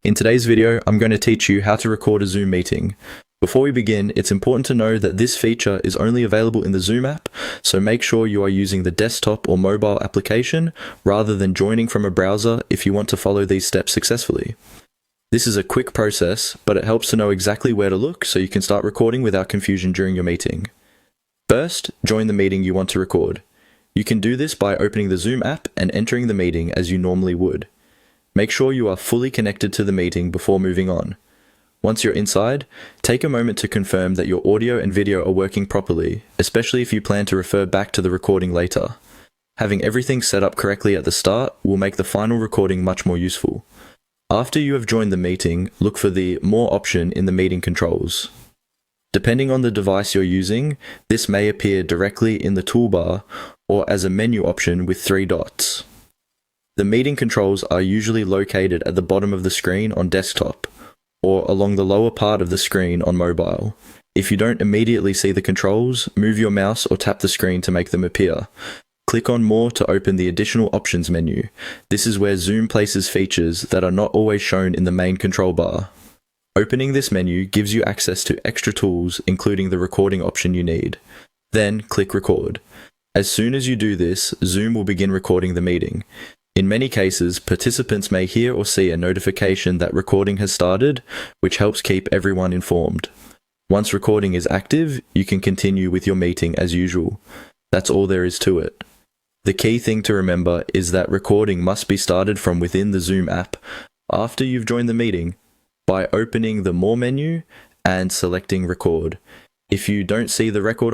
In today's video, I'm going to teach you how to record a Zoom meeting. Before we begin, it's important to know that this feature is only available in the Zoom app, so make sure you are using the desktop or mobile application rather than joining from a browser if you want to follow these steps successfully. This is a quick process, but it helps to know exactly where to look so you can start recording without confusion during your meeting. First, join the meeting you want to record. You can do this by opening the Zoom app and entering the meeting as you normally would. Make sure you are fully connected to the meeting before moving on. Once you're inside, take a moment to confirm that your audio and video are working properly, especially if you plan to refer back to the recording later. Having everything set up correctly at the start will make the final recording much more useful. After you have joined the meeting, look for the More option in the meeting controls. Depending on the device you're using, this may appear directly in the toolbar or as a menu option with 3 dots. The meeting controls are usually located at the bottom of the screen on desktop, or along the lower part of the screen on mobile. If you don't immediately see the controls, move your mouse or tap the screen to make them appear. Click on More to open the Additional Options menu. This is where Zoom places features that are not always shown in the main control bar. Opening this menu gives you access to extra tools, including the recording option you need. Then click Record. As soon as you do this, Zoom will begin recording the meeting. In many cases, participants may hear or see a notification that recording has started, which helps keep everyone informed. Once recording is active, you can continue with your meeting as usual. That's all there is to it. The key thing to remember is that recording must be started from within the Zoom app after you've joined the meeting by opening the More menu and selecting Record. If you don't see the record